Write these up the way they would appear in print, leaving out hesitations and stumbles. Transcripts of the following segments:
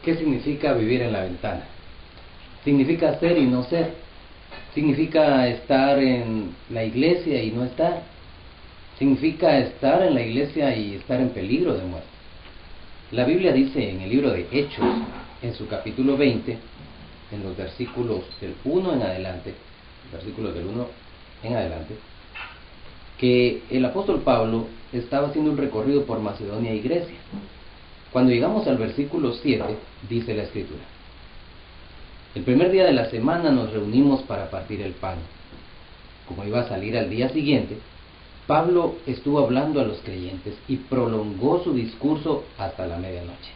¿Qué significa vivir en la ventana? Significa ser y no ser. Significa estar en la iglesia y no estar. Significa estar en la iglesia y estar en peligro de muerte. La Biblia dice en el libro de Hechos, en su capítulo 20, en los versículos del 1 en adelante, que el apóstol Pablo estaba haciendo un recorrido por Macedonia y Grecia. Cuando llegamos al versículo 7, dice la Escritura: el primer día de la semana nos reunimos para partir el pan. Como iba a salir al día siguiente, Pablo estuvo hablando a los creyentes y prolongó su discurso hasta la medianoche.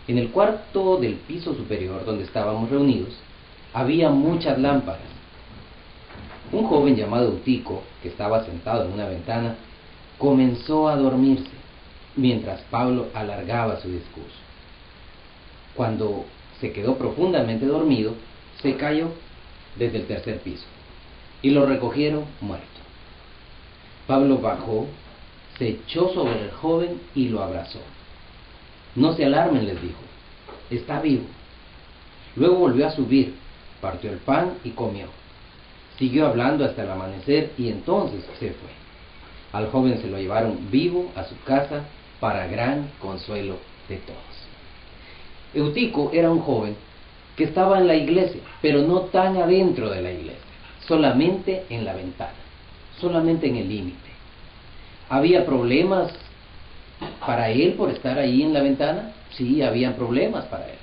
En el cuarto del piso superior donde estábamos reunidos, había muchas lámparas. Un joven llamado Eutico, que estaba sentado en una ventana, comenzó a dormirse mientras Pablo alargaba su discurso. Cuando se quedó profundamente dormido, se cayó desde el tercer piso y lo recogieron muerto. Pablo bajó, se echó sobre el joven y lo abrazó. No se alarmen, les dijo, está vivo. Luego volvió a subir, partió el pan y comió. Siguió hablando hasta el amanecer y entonces se fue. Al joven se lo llevaron vivo a su casa para gran consuelo de todos. Eutico era un joven que estaba en la iglesia, pero no tan adentro de la iglesia, solamente en la ventana, solamente en el límite. ¿Había problemas para él por estar ahí en la ventana? Sí, había problemas para él.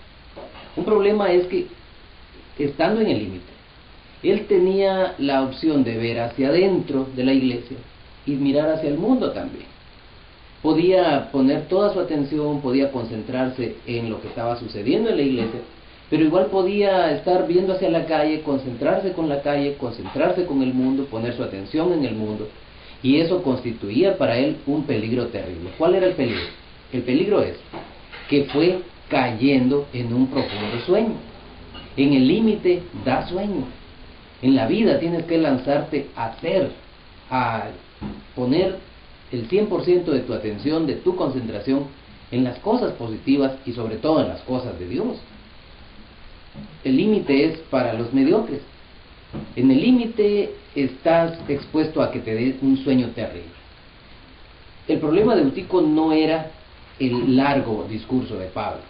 Un problema es que, estando en el límite, él tenía la opción de ver hacia adentro de la iglesia y mirar hacia el mundo también. Podía poner toda su atención, podía concentrarse en lo que estaba sucediendo en la iglesia, pero igual podía estar viendo hacia la calle, concentrarse con la calle, concentrarse con el mundo, poner su atención en el mundo, y eso constituía para él un peligro terrible. ¿Cuál era el peligro? El peligro es que fue cayendo en un profundo sueño. En el límite da sueño. En la vida tienes que lanzarte a hacer, a poner el 100% de tu atención, de tu concentración en las cosas positivas y sobre todo en las cosas de Dios. El límite es para los mediocres. En el límite estás expuesto a que te dé un sueño terrible. El problema de Eutico no era el largo discurso de Pablo.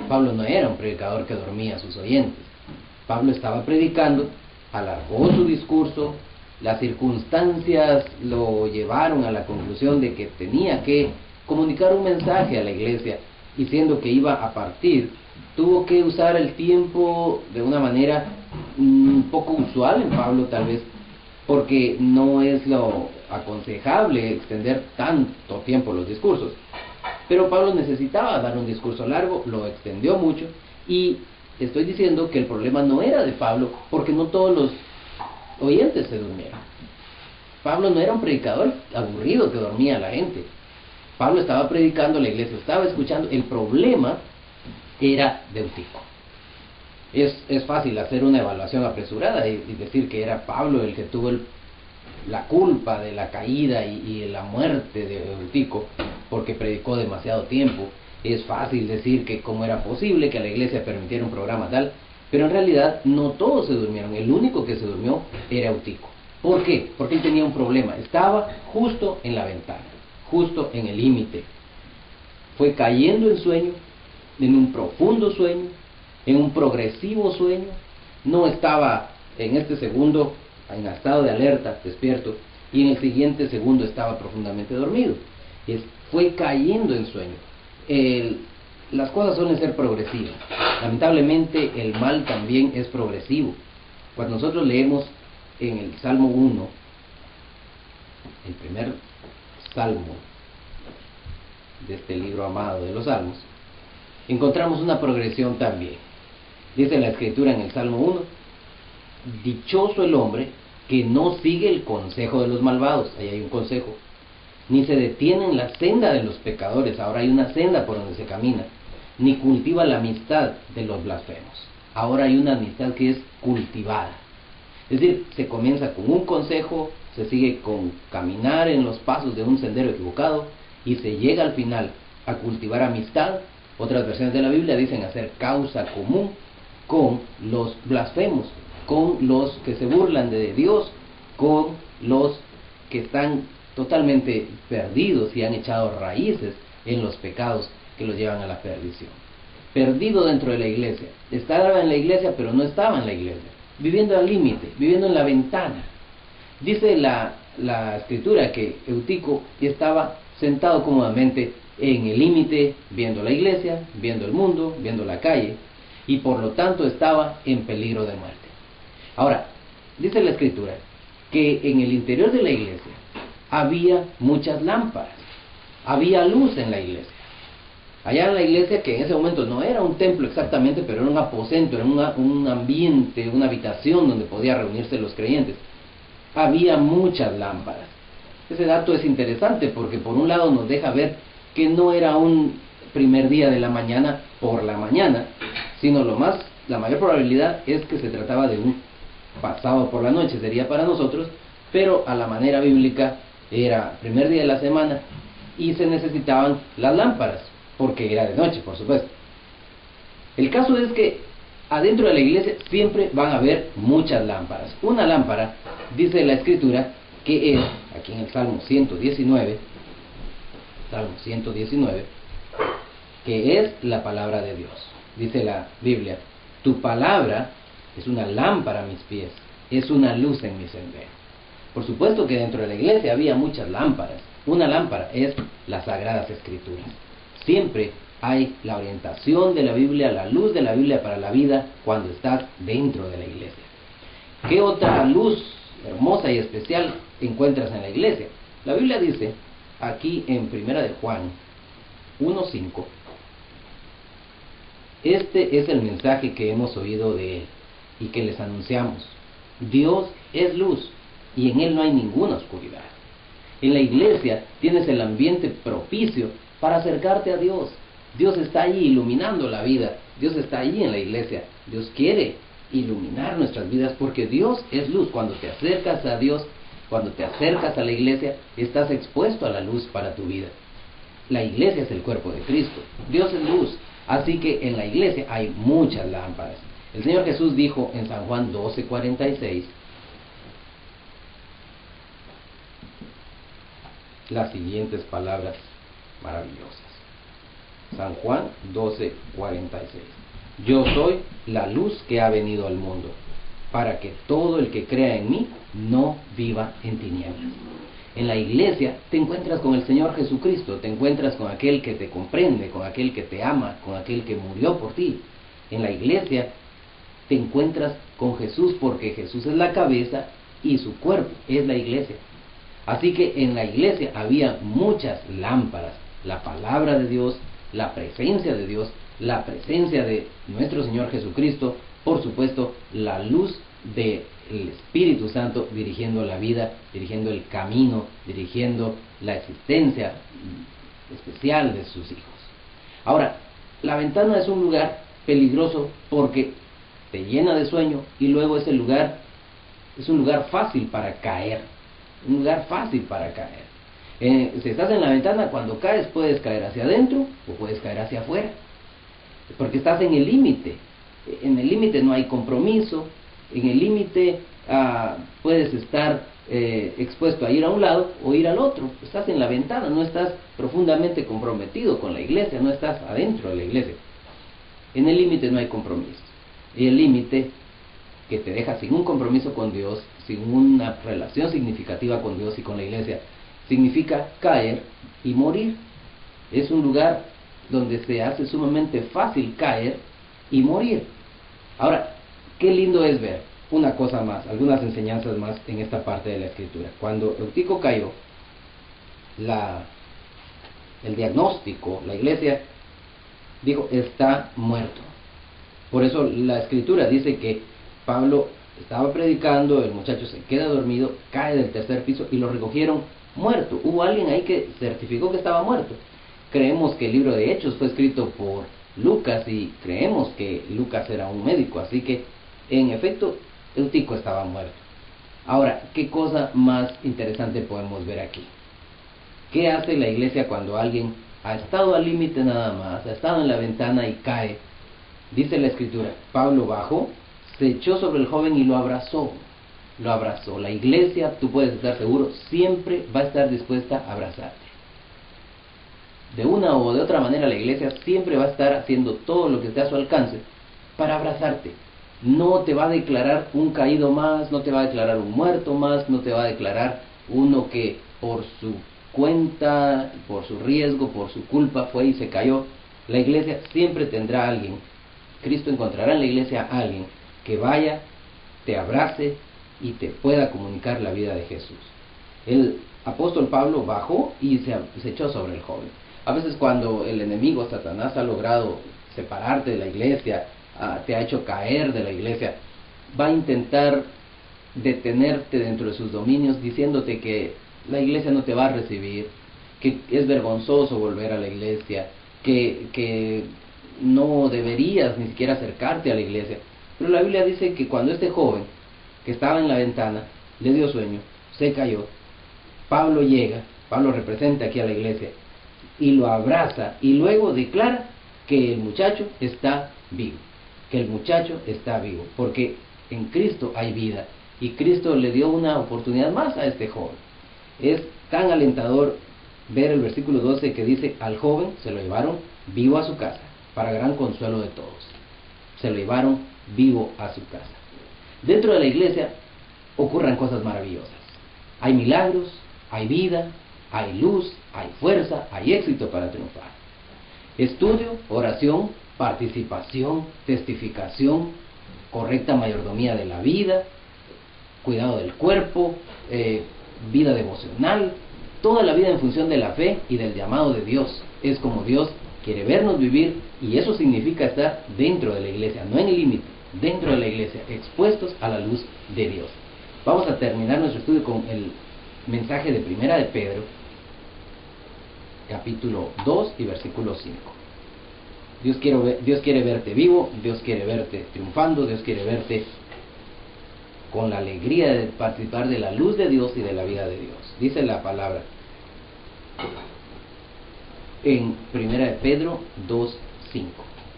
Pablo no era un predicador que dormía a sus oyentes. Pablo estaba predicando, alargó su discurso, las circunstancias lo llevaron a la conclusión de que tenía que comunicar un mensaje a la iglesia, y siendo que iba a partir, tuvo que usar el tiempo de una manera un poco usual en Pablo tal vez, porque no es lo aconsejable extender tanto tiempo los discursos. Pero Pablo necesitaba dar un discurso largo, lo extendió mucho, y estoy diciendo que el problema no era de Pablo, porque no todos los oyentes se durmieron. Pablo no era un predicador aburrido que dormía a la gente. Pablo estaba predicando, la iglesia estaba escuchando. El problema era de Eutico. Es fácil hacer una evaluación apresurada y decir que era Pablo el que tuvo la culpa de la caída y la muerte de Eutico, porque predicó demasiado tiempo. Es fácil decir que cómo era posible que a la iglesia permitiera un programa tal, pero en realidad no todos se durmieron. El único que se durmió era Eutico. ¿Por qué? Porque él tenía un problema. Estaba justo en la ventana, justo en el límite. Fue cayendo en sueño, en un profundo sueño, en un progresivo sueño. No estaba en este segundo en estado de alerta, despierto, y en el siguiente segundo estaba profundamente dormido. Fue cayendo en sueño. Las cosas suelen ser progresivas. Lamentablemente el mal también es progresivo. Cuando nosotros leemos en el Salmo 1, el primer salmo de este libro amado de los Salmos, encontramos una progresión también. Dice la Escritura en el Salmo 1: dichoso el hombre que no sigue el consejo de los malvados. Ahí hay un consejo. Ni se detiene en la senda de los pecadores. Ahora hay una senda por donde se camina. Ni cultiva la amistad de los blasfemos. Ahora hay una amistad que es cultivada. Es decir, se comienza con un consejo, se sigue con caminar en los pasos de un sendero equivocado, y se llega al final a cultivar amistad Otras versiones de la Biblia dicen hacer causa común con los blasfemos, con los que se burlan de Dios, con los que están totalmente perdidos y han echado raíces en los pecados que los llevan a la perdición. Perdido dentro de la iglesia, estaba en la iglesia pero no estaba en la iglesia, viviendo al límite, viviendo en la ventana. Dice la escritura que Eutico estaba sentado cómodamente en el límite, viendo la iglesia, viendo el mundo, viendo la calle, y por lo tanto estaba en peligro de muerte. Ahora, dice la escritura que en el interior de la iglesia había muchas lámparas, había luz en la iglesia. Allá en la iglesia, que en ese momento no era un templo exactamente, pero era un aposento, era un ambiente, una habitación donde podían reunirse los creyentes, había muchas lámparas. Ese dato es interesante porque por un lado nos deja ver que no era un primer día de la mañana por la mañana, sino la mayor probabilidad es que se trataba de un pasado por la noche, sería para nosotros, pero a la manera bíblica era primer día de la semana y se necesitaban las lámparas, porque era de noche, por supuesto. El caso es que adentro de la iglesia siempre van a haber muchas lámparas. Una lámpara, dice la escritura, que es, aquí en el Salmo 119, que es la palabra de Dios. Dice la Biblia, tu palabra es una lámpara a mis pies, es una luz en mi sendero. Por supuesto que dentro de la iglesia había muchas lámparas. Una lámpara es las Sagradas Escrituras. Siempre hay la orientación de la Biblia, la luz de la Biblia para la vida cuando estás dentro de la iglesia. ¿Qué otra luz hermosa y especial encuentras en la iglesia? La Biblia dice aquí en Primera de Juan 1:5, este es el mensaje que hemos oído de Él y que les anunciamos. Dios es luz y en Él no hay ninguna oscuridad. En la iglesia tienes el ambiente propicio para acercarte a Dios. Dios está ahí iluminando la vida. Dios está ahí en la iglesia. Dios quiere iluminar nuestras vidas porque Dios es luz. Cuando te acercas a Dios, cuando te acercas a la iglesia, estás expuesto a la luz para tu vida. La iglesia es el cuerpo de Cristo. Dios es luz. Así que en la iglesia hay muchas lámparas. El Señor Jesús dijo en San Juan 12:46 las siguientes palabras maravillosas. San Juan 12:46. Yo soy la luz que ha venido al mundo, para que todo el que crea en mí no viva en tinieblas. En la iglesia te encuentras con el Señor Jesucristo, te encuentras con aquel que te comprende, con aquel que te ama, con aquel que murió por ti. En la iglesia te encuentras con Jesús porque Jesús es la cabeza y su cuerpo es la iglesia. Así que en la iglesia había muchas lámparas, la palabra de Dios, la presencia de Dios, la presencia de nuestro Señor Jesucristo, por supuesto la luz del Espíritu Santo dirigiendo la vida, dirigiendo el camino, dirigiendo la existencia especial de sus hijos. Ahora, la ventana es un lugar peligroso porque te llena de sueño y luego ese lugar es un lugar fácil para caer, un lugar fácil para caer. Si estás en la ventana, cuando caes puedes caer hacia adentro o puedes caer hacia afuera, porque estás en el límite. En el límite no hay compromiso, en el límite puedes estar expuesto a ir a un lado o ir al otro. Estás en la ventana, no estás profundamente comprometido con la iglesia, no estás adentro de la iglesia. En el límite no hay compromiso. Y el límite que te deja sin un compromiso con Dios, sin una relación significativa con Dios y con la iglesia, significa caer y morir. Es un lugar donde se hace sumamente fácil caer y morir. Ahora, qué lindo es ver una cosa más, algunas enseñanzas más en esta parte de la escritura. Cuando Eutico cayó, el diagnóstico, la iglesia dijo, está muerto. Por eso la escritura dice que Pablo estaba predicando, el muchacho se queda dormido, cae del tercer piso y lo recogieron muerto. Hubo alguien ahí que certificó que estaba muerto. Creemos que el libro de Hechos fue escrito por Lucas y creemos que Lucas era un médico, así que en efecto Eutico estaba muerto. Ahora, ¿qué cosa más interesante podemos ver aquí? ¿Qué hace la iglesia cuando alguien ha estado al límite nada más, ha estado en la ventana y cae. Dice la Escritura, Pablo bajó, se echó sobre el joven y lo abrazó. Lo abrazó. La iglesia, tú puedes estar seguro, siempre va a estar dispuesta a abrazarte. De una o de otra manera la iglesia siempre va a estar haciendo todo lo que esté a su alcance para abrazarte. No te va a declarar un caído más, no te va a declarar un muerto más, no te va a declarar uno que por su cuenta, por su riesgo, por su culpa fue y se cayó. La iglesia siempre tendrá a alguien. Cristo encontrará en la iglesia a alguien que vaya, te abrace y te pueda comunicar la vida de Jesús. El apóstol Pablo bajó y se echó sobre el joven. A veces cuando el enemigo Satanás ha logrado separarte de la iglesia, te ha hecho caer de la iglesia, va a intentar detenerte dentro de sus dominios diciéndote que la iglesia no te va a recibir, que es vergonzoso volver a la iglesia, que no deberías ni siquiera acercarte a la iglesia. Pero la Biblia dice que cuando este joven que estaba en la ventana le dio sueño, se cayó, Pablo llega, Pablo representa aquí a la iglesia y lo abraza y luego declara que el muchacho está vivo, que el muchacho está vivo, porque en Cristo hay vida y Cristo le dio una oportunidad más a este joven. Es tan alentador ver el versículo 12 que dice, al joven se lo llevaron vivo a su casa, para gran consuelo de todos. Se lo llevaron vivo a su casa. Dentro de la iglesia ocurren cosas maravillosas. Hay milagros, hay vida, hay luz, hay fuerza, hay éxito para triunfar. Estudio, oración, participación, testificación, correcta mayordomía de la vida, cuidado del cuerpo, vida devocional, toda la vida en función de la fe y del llamado de Dios. Es como Dios quiere vernos vivir, y eso significa estar dentro de la iglesia, no en el límite, dentro de la iglesia, expuestos a la luz de Dios. Vamos a terminar nuestro estudio con el mensaje de Primera de Pedro, capítulo 2 y versículo 5. Dios quiere verte vivo, Dios quiere verte triunfando, Dios quiere verte con la alegría de participar de la luz de Dios y de la vida de Dios. Dice la palabra en Primera de Pedro 2:5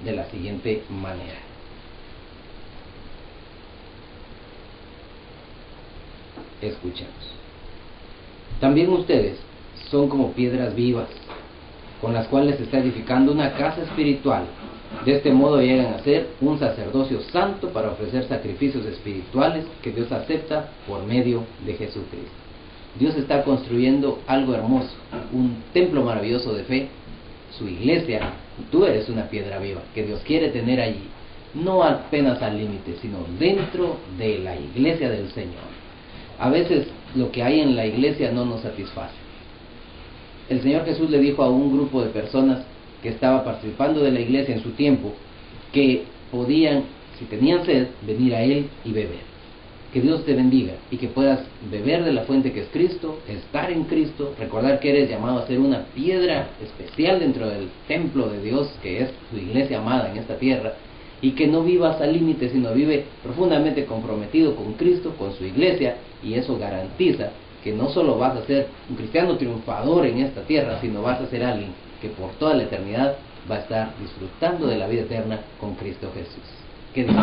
de la siguiente manera: escuchemos. También ustedes son como piedras vivas, con las cuales se está edificando una casa espiritual. De este modo llegan a ser un sacerdocio santo para ofrecer sacrificios espirituales que Dios acepta por medio de Jesucristo. Dios está construyendo algo hermoso, un templo maravilloso de fe, su iglesia. Tú eres una piedra viva que Dios quiere tener allí, no apenas al límite, sino dentro de la iglesia del Señor. A veces lo que hay en la iglesia no nos satisface. El Señor Jesús le dijo a un grupo de personas que estaba participando de la iglesia en su tiempo, que podían, si tenían sed, venir a Él y beber. Que Dios te bendiga y que puedas beber de la fuente que es Cristo, estar en Cristo, recordar que eres llamado a ser una piedra especial dentro del templo de Dios, que es su iglesia amada en esta tierra, y que no vivas al límite, sino vive profundamente comprometido con Cristo, con su iglesia, y eso garantiza que no solo vas a ser un cristiano triunfador en esta tierra, sino vas a ser alguien que por toda la eternidad va a estar disfrutando de la vida eterna con Cristo Jesús. ¿Qué dice?